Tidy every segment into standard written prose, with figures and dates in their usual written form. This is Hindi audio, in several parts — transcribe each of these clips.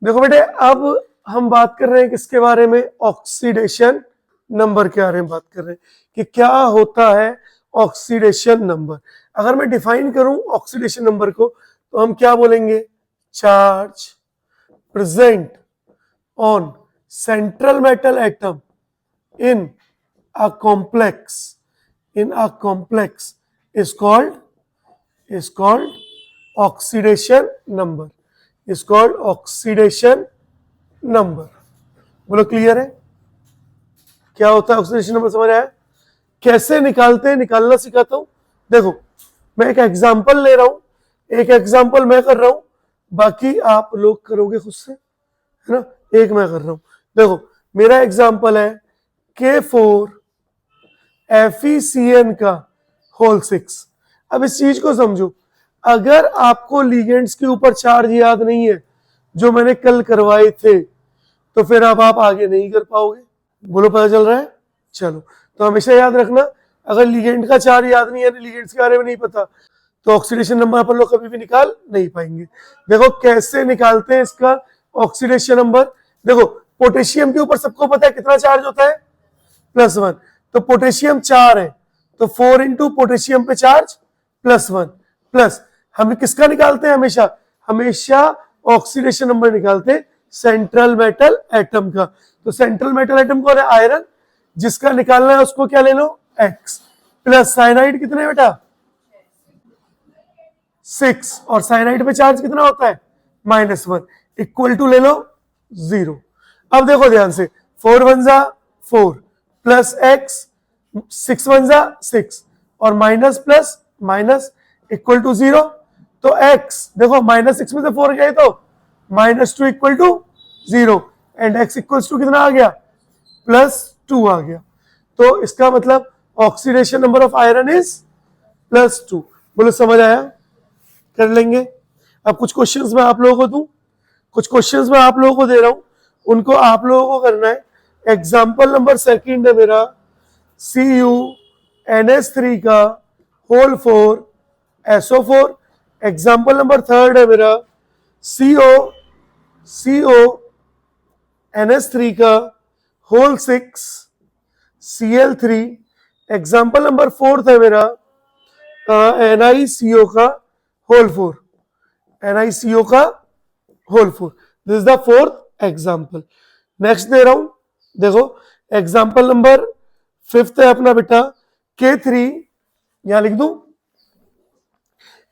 देखो बेटे, अब हम बात कर रहे हैं किसके बारे में? ऑक्सीडेशन नंबर के बारे में बात कर रहे हैं कि क्या होता है ऑक्सीडेशन नंबर। अगर मैं डिफाइन करूं ऑक्सीडेशन नंबर को तो हम क्या बोलेंगे? Charge present on central metal atom in a complex is called oxidation number, is called oxidation number। बोलो क्लियर है? क्या होता है ऑक्सीडेशन नंबर? समझ आया? कैसे निकालते हैं, निकालना सिखाता हूं। देखो, मैं एक एग्जांपल ले रहा हूं, एक एग्जांपल मैं कर रहा हूं, बाकी आप लोग करोगे खुद से, है ना? एक मैं कर रहा हूं। देखो, मेरा एग्जांपल है K4 FeCN का होल 6। अब इस चीज को समझो, अगर आपको लिगेंड्स के ऊपर चार्ज याद नहीं है जो मैंने कल करवाए थे तो फिर अब आप आगे नहीं कर पाओगे। बोलो, पता चल रहा है? चलो, तो हमेशा याद रखना, अगर लिगेंड का चार्ज याद नहीं है, लिगेंड्स के बारे में नहीं पता, तो ऑक्सीडेशन नंबर अपन लोग कभी भी निकाल नहीं पाएंगे। देखो कैसे निकालते हैं इसका ऑक्सीडेशन नंबर। देखो, पोटेशियम के ऊपर सबको पता है कितना चार्ज होता है? +1। तो पोटेशियम 4 है, तो 4 इंटू पोटेशियम पे चार्ज +1 प्लस हम किसका निकालते हैं? हमेशा ऑक्सीडेशन नंबर निकालते हैं सेंट्रल मेटल एटम का। तो सेंट्रल मेटल एटम कौन है? आयरन। जिसका निकालना है उसको क्या ले लो? X प्लस साइनाइड कितने बेटा? 6। और साइनाइड पे चार्ज कितना होता है? -1 इक्वल टू ले लो 0। अब देखो ध्यान से, 4 1 जा 4 प्लस X 6 1 जा 6 और minus plus minus equal to 0। तो X देखो -6 में से 4 गए तो -2 equal to 0 and X equals to कितना आ गया? +2 आ गया। तो इसका मतलब oxidation number of iron is +2। बोलो समझ आया? कर लेंगे। अब कुछ क्वेश्चंस मैं आप लोगों को दूं, कुछ क्वेश्चंस मैं आप लोगों को दे रहा हूं, उनको आप लोगों को करना है। एग्जाम्पल नंबर 2 है मेरा CuNH3 का होल 4 SO4। एग्जाम्पल नंबर 3 है मेरा CONH3 का होल 6 Cl3। एग्जाम्पल नंबर 4 है मेरा NiCO का होल 4, NiCO का whole 4। This is the 4th example. Next दे रहा हूं, देखो एग्जाम्पल नंबर 5 है अपना बेटा K3, यहां लिख दूं।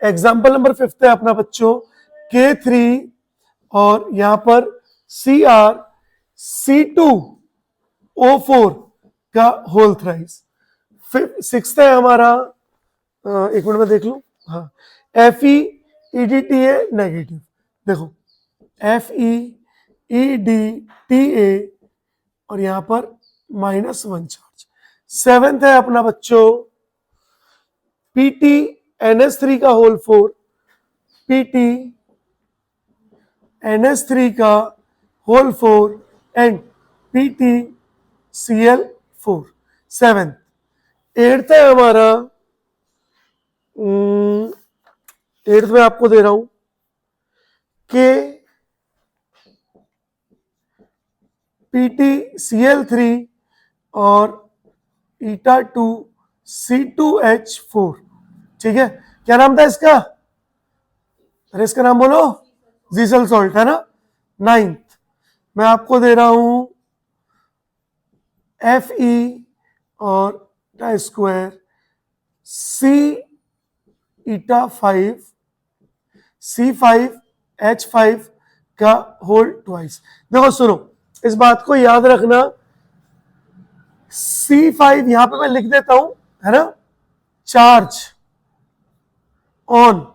एग्जाम्पल नंबर 5 है अपना बच्चों K3 और यहां पर CrC2O4 का होल थ्राइस। 6th है हमारा, एक मिनट में देख लूं, हाँ, FeEDTA नेगेटिव। देखो FeEDTA और यहां पर -1 चार्ज। 7th है अपना बच्चों PtNH3 का होल 4, PtNH3 का whole 4 and PtCl4 7th। 8th है हमारा, 8th में आपको दे रहा हूं कि PtCl3 और eta2C2H4। ठीक है, क्या नाम था इसका? अरे इसका नाम बोलो, जीसल सॉल्ट है ना। 9th मैं आपको दे रहा हूं Fe और स्क्वायर C-eta5 C5H5 का होल ट्वाइस। देखो सुनो, इस बात को याद रखना, C5 यहां पे मैं लिख देता हूं, है ना, चार्ज ऑन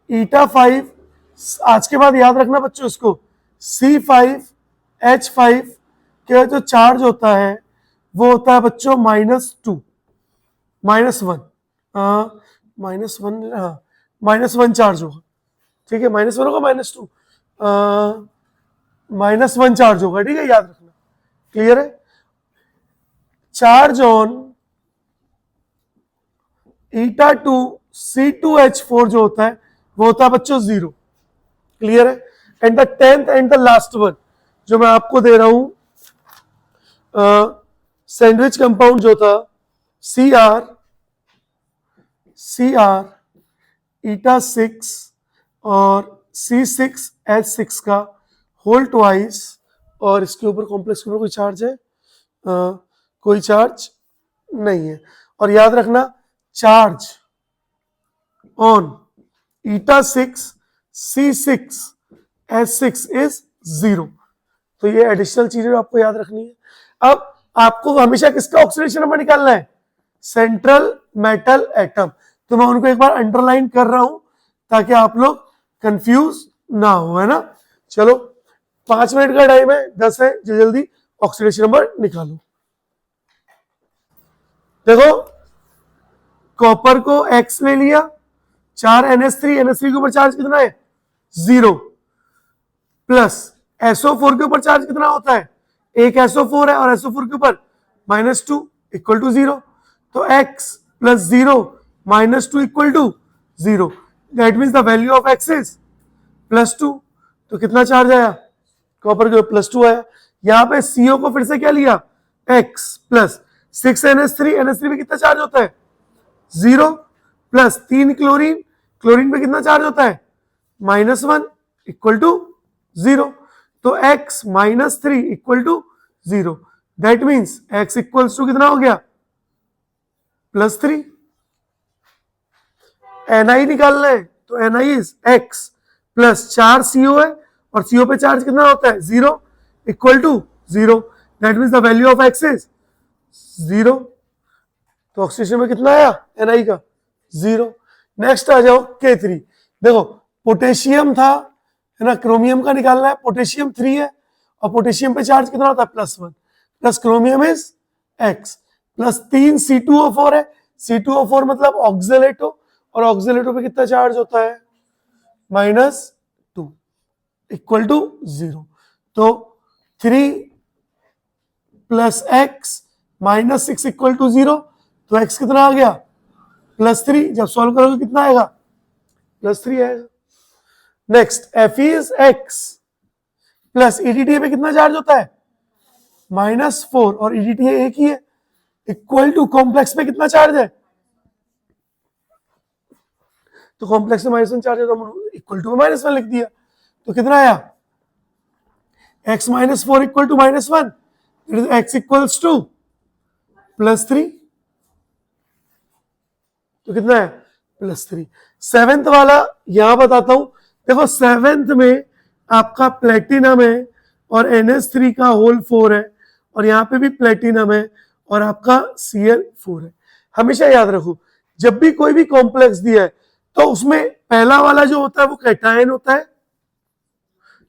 eta5। आज के बाद याद रखना बच्चों इसको, C5H5 का जो चार्ज होता है वो होता है बच्चों -2 -1 -1, हाँ -1 चार्ज होगा। ठीक है, -1 होगा, -2 -1 चार्ज होगा। ठीक है, याद रखना। क्लियर है? चार्ज ऑन eta2C2H4 जो होता है वो होता है बच्चों 0। क्लियर है? And the 10th and the last one जो मैं आपको दे रहा हूं सैंडविच कंपाउंड जो था Cr ईटा 6 और C6H6 का होल ट्वाइस, और इसके ऊपर कॉम्प्लेक्स के ऊपर कोई चार्ज है? कोई चार्ज नहीं है। और याद रखना charge on eta 6 C6H6 is 0। तो ये एडिशनल चीजें आपको याद रखनी है। अब आपको हमेशा किसका ऑक्सीडेशन नंबर निकालना है? Central metal atom. तो मैं उनको एक बार अंडरलाइन कर रहा हूं ताकि आप लोग कंफ्यूज ना हो, है ना। चलो 5 मिनट का टाइम है, 10 है, जल्दी ऑक्सीडेशन नंबर निकालो। देखो कॉपर को X ले लिया, 4 NH3 के ऊपर चार्ज कितना है? 0, प्लस SO4 के ऊपर चार्ज कितना होता है? एक SO4 है और SO4 के ऊपर -2 इक्वल टू 0। तो X plus 0 -2 equal to 0। That means the value of X is +2। तो कितना चार्ज आया? कॉपर के ऊपर +2 आया। यहां पे CO को फिर से क्या लिया? X प्लस 6 NH3 में कितना चार्ज होता है? 0, प्लस 3 क्लोरीन, क्लोरीन पे कितना चार्ज होता है? -1 इक्वल टू 0। तो X -3 equal to 0। That means X equals to कितना हो गया? +3। Ni निकालना है तो Ni is X plus 4 CO है और CO पे चार्ज कितना होता है? 0 equal to 0। That means the value of X is 0। तो ऑक्सीजन में कितना आया Ni का? 0। नेक्स्ट आ जाओ K3। देखो पोटेशियम था, है ना, क्रोमियम का निकालना है। पोटेशियम 3 है और पोटेशियम पे चार्ज कितना होता है? +1, plus chromium is X plus 3 C2O4 है। C2O4 मतलब ऑक्जेलेटो, और ऑक्जेलेटो पे कितना चार्ज होता है? -2 इक्वल टू 0। तो 3 प्लस X -6 इक्वल टू 0। तो X कितना आ गया? +3। जब सॉल्व करोगे कितना आएगा? +3 आएगा। नेक्स्ट FeX प्लस EDTA पे कितना चार्ज होता है? -4 और EDTA एक ही है, इक्वल टू कॉम्प्लेक्स पे कितना चार्ज है? तो कॉम्प्लेक्स में -1 चार्ज है तो इक्वल टू -1 लिख दिया। तो कितना आया? X -4 equal to -1, X equals to +3। तो कितना है? +3। 7th वाला यहां बताता हूं। देखो 7th में आपका प्लेटिनम है और NH3 का होल 4 है, और यहाँ पे भी प्लेटिनम है और आपका Cl4 है। हमेशा याद रखो जब भी कोई भी कॉम्प्लेक्स दिया है तो उसमें पहला वाला जो होता है वो कैटायन होता है,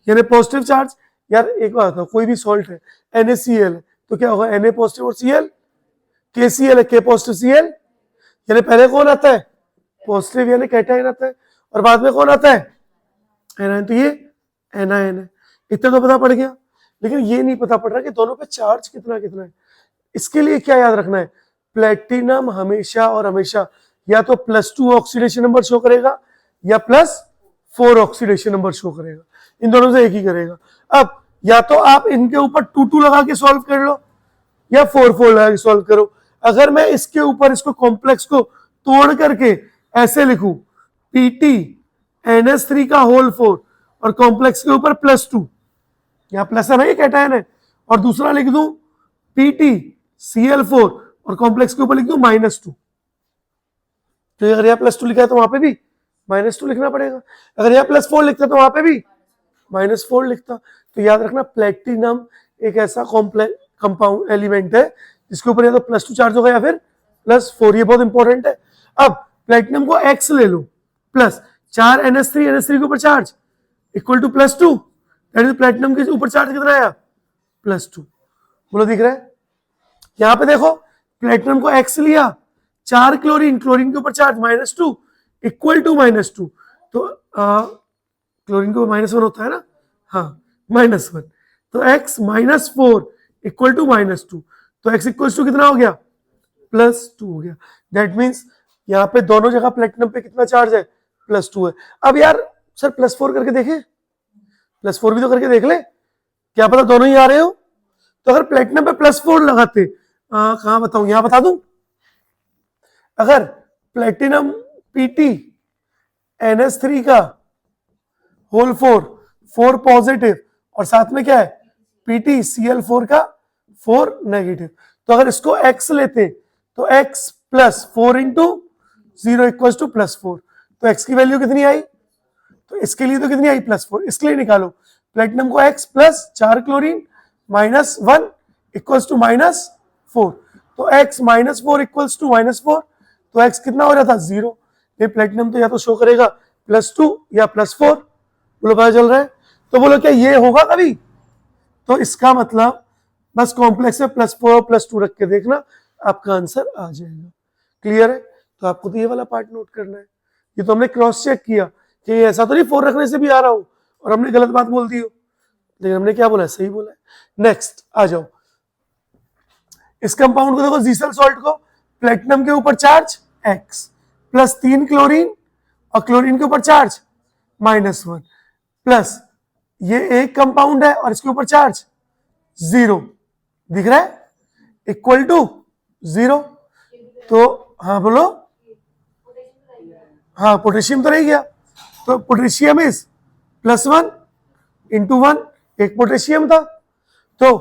यानी पॉजिटिव चार्ज। यार एक बात बताओ, कोई भी सॉल्ट है NaCl है तो क्या होगा? Na पॉजिटिव और Cl, KCl है, K पॉजिटिव Cl, यानी पहले कौन आता है? पॉजिटिव यानी कैटायन आता है, और बाद में कौन आता है? एनायन। तो ये एनायन है। इतना तो पता पड़ गया, लेकिन ये नहीं पता पड़ रहा कि दोनों पे चार्ज कितना कितना है। इसके लिए क्या याद रखना है? प्लेटिनम हमेशा और हमेशा या तो +2 ऑक्सीडेशन नंबर शो करेगा या +4 ऑक्सीडेशन नंबर शो करेगा। इन दोनों से एक ही करेगा। अब या तो आप इनके ऊपर 2 लगा के सॉल्व कर लो या 4 लगा के सॉल्व करो। अगर मैं इसके ऊपर इसको कॉम्प्लेक्स को तोड़ करके ऐसे लिखूं PT NH3 का होल 4 और कॉम्प्लेक्स के ऊपर +2, यहां प्लस है ना, ये कैटायन है, और दूसरा लिख दूं PT Cl4 और कॉम्प्लेक्स के ऊपर लिख दूं -2। तो अगर यहाँ +2 लिखा है तो वहां पे भी -2 लिखना पड़ेगा। अगर यहाँ +4 लिखता तो वहां पे भी -4 लिखता। तो याद रखना प्लेटिनम एक ऐसा कॉम्प्लेक्स कंपाउंड एलिमेंट है जिसके ऊपर या तो +2 चार्ज होगा या फिर +4। ये बहुत इंपॉर्टेंट है। अब प्लेटिनम को X ले लो, प्लस 4 NH3 के ऊपर charge equal to +2। That is platinum के ऊपर चार्ज कितना आया? +2। बोलो दिख रहा है? यहां पे देखो प्लेटिनम को X लिया, 4 क्लोरीन, क्लोरीन के ऊपर चार्ज -2 इक्वल टू -2। तो क्लोरीन के ऊपर -1 होता है ना, हाँ -1। तो X -4 इक्वल टू -2। तो X इक्वल टू कितना हो गया? +2 हो गया। दैट मीन्स यहाँ पे दोनों जगह प्लेटिनम पे कितना चार्ज है? +2 है। अब यार सर +4 करके देखें +4 भी तो करके देख ले, क्या पता दोनों ही आ रहे हो। तो अगर प्लेटिनम पे +4 लगाते, कहां बताऊं, यहां बता दूं, अगर प्लेटिनम Pt NS3 का होल 4 पॉजिटिव और साथ में क्या है PtCl4 का 4 नेगेटिव, तो अगर इसको x लेते तो x +4 इंटू 0 इक्वल्स टू +4, तो x की वैल्यू कितनी आई, तो इसके लिए तो कितनी आई +4, इसके लिए निकालो प्लेटिनम को x +4 क्लोरीन -1 इक्वल्स टू -4, तो x -4 इक्वल्स टू -4, तो x कितना हो जाता 0। ये प्लेटिनम तो या तो शो करेगा +2 या +4, बोलो पता चल रहा है। तो बोलो क्या ये होगा कभी, तो इसका मतलब बस कॉम्प्लेक्स में +4 और +2 रख के देखना, आपका आंसर आ जाएगा। क्लियर है, तो आपको तो ये वाला पार्ट नोट करना है। ये तो हमने क्रॉस चेक किया कि ऐसा तो नहीं 4 रखने से भी आ रहा हो और हमने गलत बात बोल दी हो, लेकिन हमने क्या बोला है, सही बोला है। नेक्स्ट आ जाओ, इस कंपाउंड को देखो, जीसल सॉल्ट को, प्लेटिनम के ऊपर चार्ज x +3 क्लोरीन और क्लोरीन के ऊपर चार्ज -1 प्लस ये एक कंपाउंड है और इसके ऊपर चार्ज 0 दिख रहा है, इक्वल टू 0। तो हाँ बोलो, हाँ पोटेशियम तो रह गया, तो पोटेशियम इज +1 इंटू 1, एक पोटेशियम था, तो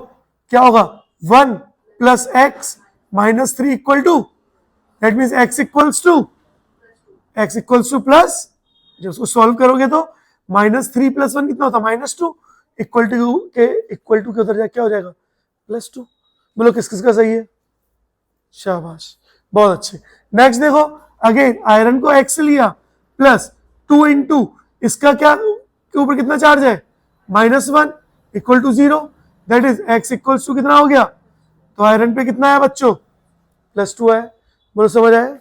क्या होगा 1 + x -3 equal to, that means x equals to plus, जब उसको सॉल्व करोगे तो -3 + 1 कितना होता है -2, इक्वल टू के उधर जाके क्या हो जाएगा +2। बोलो किस किस का सही है, शाबाश, बहुत अच्छे। नेक्स्ट देखो, अगेन आयरन को x लिया +2 इंटू इसका क्या के ऊपर कितना चार्ज है -1 equal to 0, that is x equals to कितना हो गया, तो आयरन पे कितना है बच्चों +2 है। बोलो समझ आए।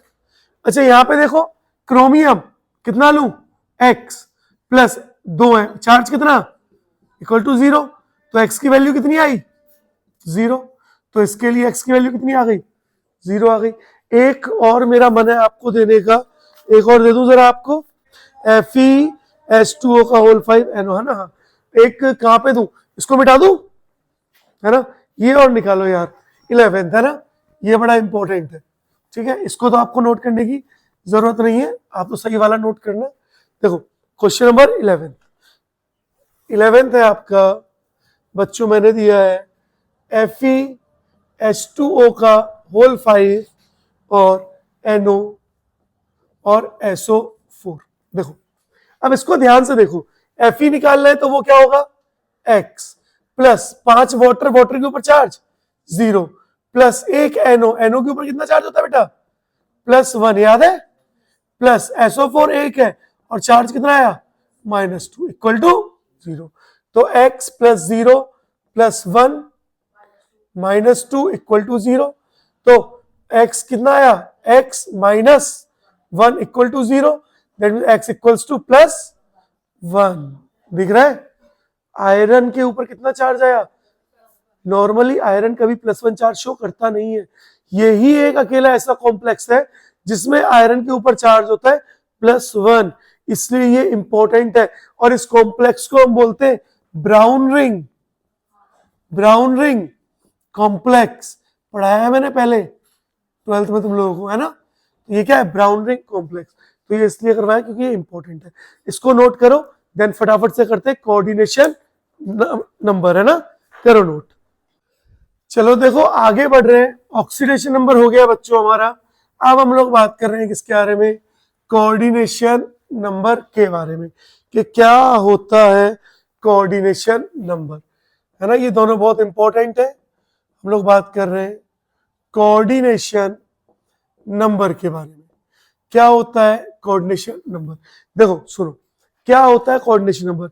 अच्छा यहां पे देखो, क्रोमियम कितना लूं x +2 है, चार्ज कितना इक्वल टू 0, तो x की वैल्यू कितनी आई 0, तो इसके लिए x की वैल्यू कितनी आ गई 0 आ गई। एक और मेरा मन है आपको देने का, एक और दे दूं जरा आपको, FeS2O का होल 5 NO है ना, हाँ एक कहां पे दूं, इसको मिटा दूं है ना, ये और निकालो यार 11th है ना, ये बड़ा इंपॉर्टेंट है, ठीक है, इसको तो आपको नोट करने की जरूरत नहीं है, आप तो सही वाला नोट करना। देखो क्वेश्चन नंबर 11th है आपका बच्चों, मैंने दिया है FeS2O का होल 5 और NO और SO4। देखो अब इसको ध्यान से देखो, Fe निकालना है तो वो क्या होगा x +5 वाटर, वाटर के ऊपर चार्ज 0 प्लस 1 NO, NO के ऊपर कितना चार्ज होता है बेटा +1 याद है, प्लस SO4 1 है और चार्ज कितना आया -2 इक्वल टू 0, तो x +0 +1 -2 इक्वल टू 0, तो x कितना आया x -1 equal to 0, that mean x equals to +1। दिख रहा है, आयरन के ऊपर कितना चार्ज आया, नॉर्मली आयरन कभी +1 चार्ज शो करता नहीं है, यही एक अकेला ऐसा कॉम्प्लेक्स है जिसमें आयरन के ऊपर चार्ज होता है +1, इसलिए ये इंपॉर्टेंट है। और इस कॉम्प्लेक्स को हम बोलते हैं ब्राउन रिंग कॉम्प्लेक्स, पढ़ाया है मैंने पहले 12th में तुम लोगों को, है ना, तो ये क्या है ब्राउन रिंग कॉम्प्लेक्स, तो ये इसलिए करवाया क्योंकि ये इंपॉर्टेंट है, इसको नोट करो, देन फटाफट से करते हैं कोऑर्डिनेशन नंबर, है ना, करो नोट। चलो देखो आगे बढ़ रहे हैं, ऑक्सीडेशन नंबर हो गया बच्चों हमारा, अब हम लोग बात कर रहे हैं किसके बारे में, कोऑर्डिनेशन नंबर के बारे में, कि क्या होता है कोऑर्डिनेशन नंबर, है ना, ये दोनों बहुत इंपॉर्टेंट है। हम लोग बात कर रहे हैं कोऑर्डिनेशन नंबर के बारे में, क्या होता है कोऑर्डिनेशन नंबर। देखो सुनो, क्या होता है कोऑर्डिनेशन नंबर,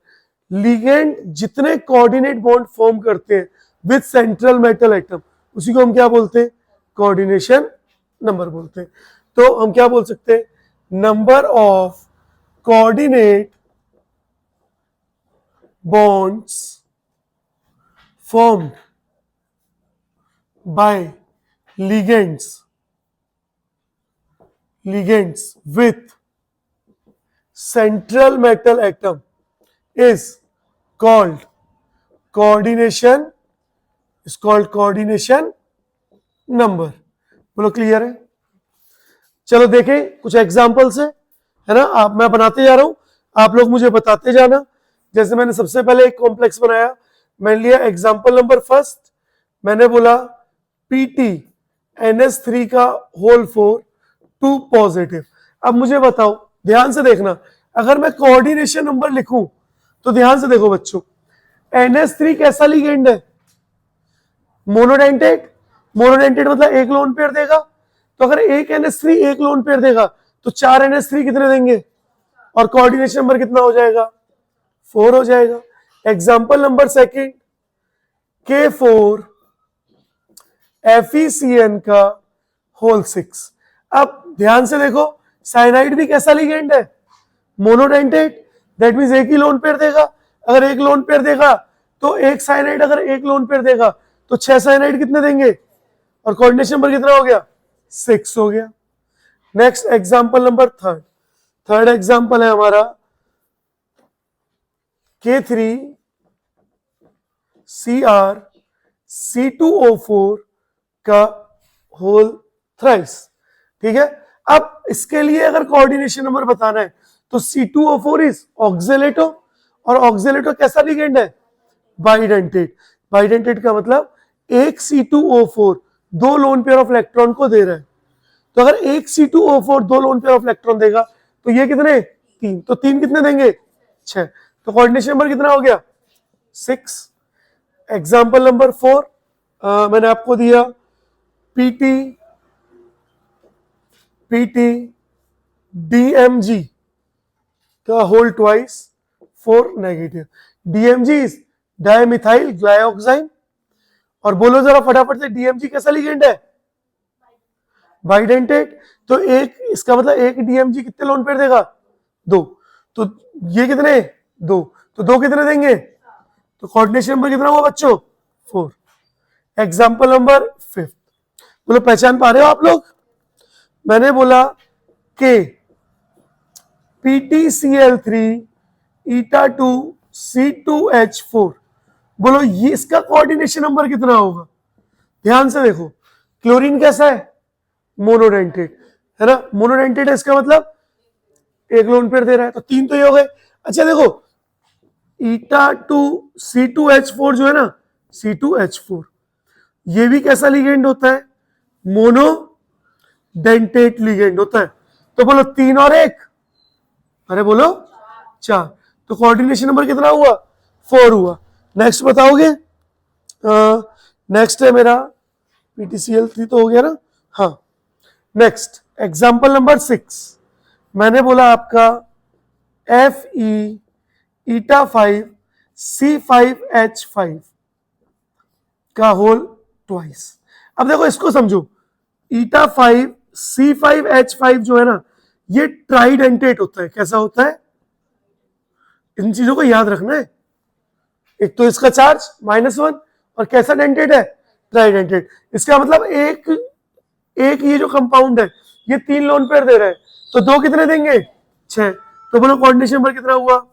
लिगेंड जितने कोऑर्डिनेट बॉन्ड फॉर्म करते हैं विद सेंट्रल मेटल एटम, उसी को हम क्या बोलते हैं कोऑर्डिनेशन नंबर बोलते हैं। तो हम क्या बोल सकते हैं, number of coordinate bonds formed by ligands with central metal atom is called coordination is called coordination number. बोलो क्लियर है? चलो देखें कुछ एग्जांपल्स है ना, आप मैं बनाते जा रहा हूं, आप लोग मुझे बताते जाना। जैसे मैंने सबसे पहले एक कॉम्प्लेक्स बनाया, मैंने लिया एग्जांपल नंबर फर्स्ट, मैंने बोला PT NH3 का होल 4 2 पॉजिटिव। अब मुझे बताओ, ध्यान से देखना, अगर मैं कोऑर्डिनेशन नंबर लिखूं तो ध्यान से देखो बच्चों, NH3 कैसा लिगेंड है? मोनोडेंटेट। मोनोडेंटेट मतलब एक लोन पेयर देगा, तो अगर एक NH3 एक लोन पेयर देगा तो 4 NH3 कितने देंगे, और कोऑर्डिनेशन नंबर कितना हो जाएगा? 4 हो जाएगा। Example number second, K4 FeCN का होल 6। अब ध्यान से देखो, साइनाइड भी कैसा लिगेंड है? मोनोडेंटेट, दैट मींस एक ही लोन पेयर देगा। अगर एक लोन पेयर देगा तो एक साइनाइड, अगर एक लोन पेयर देगा तो 6 साइनाइड कितने देंगे, और कोऑर्डिनेशन नंबर कितना हो गया? 6 हो गया। Next example number third example है हमारा K3 CR C2O4 का होल थ्राइस। ठीक है, अब इसके लिए अगर कोऑर्डिनेशन नंबर बताना है तो C2O4 इज ऑक्जेलेटो, और ऑक्जेलेटो कैसा लिगेंड है? बाइडेंटेट। बाइडेंटेट का मतलब एक C2O4 दो लोन पेयर ऑफ इलेक्ट्रॉन को दे रहा है, तो अगर एक C2O4 दो लोन पेयर ऑफ इलेक्ट्रॉन देगा तो ये कितने? 3, तो 3 कितने देंगे? 6, तो कोऑर्डिनेशन नंबर कितना हो गया? 6। एग्जांपल नंबर 4 मैंने आपको दिया PT DMG का whole twice 4 negative. DMG is dimethyl glyoxide, और बोलो जरा फटाफट से DMG कैसा लिगेंड है? बाइडेंटेट। तो एक, इसका मतलब एक DMG कितने लोन पेयर देगा? 2, तो ये कितने? 2, तो 2 कितने देंगे? तो कोऑर्डिनेशन नंबर कितना हुआ बच्चों? 4। एग्जांपल नंबर 5, बोलो पहचान पा रहे हो आप लोग? मैंने बोला K PTCl3 eta2 C2H4, बोलो ये इसका कोऑर्डिनेशन नंबर कितना होगा? ध्यान से देखो, क्लोरीन कैसा है? मोनोडेंटेट है ना, मोनोडेंटेट है, इसका मतलब एक लोन पेयर दे रहा है, तो 3 तो ये हो गए। अच्छा देखो, eta2 C2H4 जो है ना, C2H4 ये भी कैसा लिगेंड होता है? मोनोडेंटेट लिगेंड होता है। तो बोलो 3 और 1, अरे बोलो 4, तो कोऑर्डिनेशन नंबर कितना हुआ? 4 हुआ। नेक्स्ट बताओगे? नेक्स्ट है मेरा PTCl3 तो हो गया ना, हाँ। नेक्स्ट एग्जांपल नंबर 6, मैंने बोला आपका Fe eta5 C5H5 का होल ट्वाइस। अब देखो इसको समझो, eta5 C5H5 जो है ना, ये ट्राइडेंटेट होता है। कैसा होता है? इन चीजों को याद रखना है। एक तो इसका चार्ज -1, और कैसा डेंटेट है? ट्राइडेंटेट। इसका मतलब एक ये जो कंपाउंड है ये 3 लोन पेयर दे रहा है, तो 2 कितने देंगे? 6, तो बोलो कोऑर्डिनेशन नंबर कितना हुआ?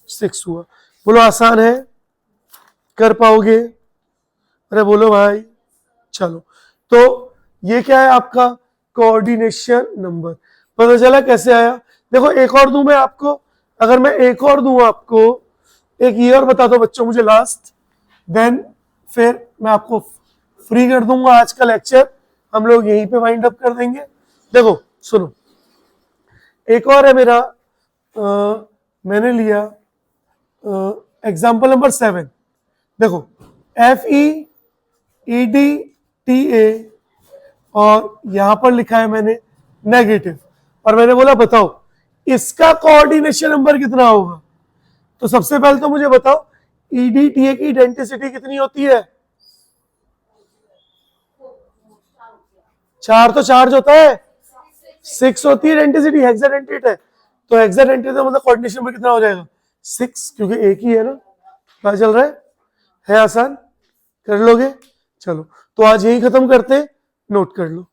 6 हुआ। बोलो आसान है, कर पाओगे? अरे बोलो भाई। चलो, तो ये क्या है आपका कोऑर्डिनेशन नंबर। पता चला कैसे आया? देखो एक और दूं मैं आपको, अगर मैं एक और दूं आपको, एक ये और बता दो बच्चों मुझे लास्ट, देन फिर मैं आपको फ्री कर दूंगा। आज का लेक्चर हम लोग यहीं पे वाइंड अप कर देंगे। देखो सुनो, एक और है मेरा, मैंने लिया एग्जांपल नंबर 7। देखो FeEDTA, और यहां पर लिखा है मैंने नेगेटिव, और मैंने बोला बताओ इसका कोऑर्डिनेशन नंबर कितना होगा। तो सबसे पहले तो मुझे बताओ EDTA की आइडेंटिसिटी कितनी होती है? 4 तो चार्ज होता है, 6 होती है आइडेंटिसिटी, हेक्साडेंटेट है, तो हेक्साडेंटेट का मतलब कोऑर्डिनेशन नंबर कितना हो जाएगा? 6, क्योंकि एक ही है ना। पता चल रहा है आसान? कर लोगे? चलो, तो आज यही खत्म करते, नोट कर लो।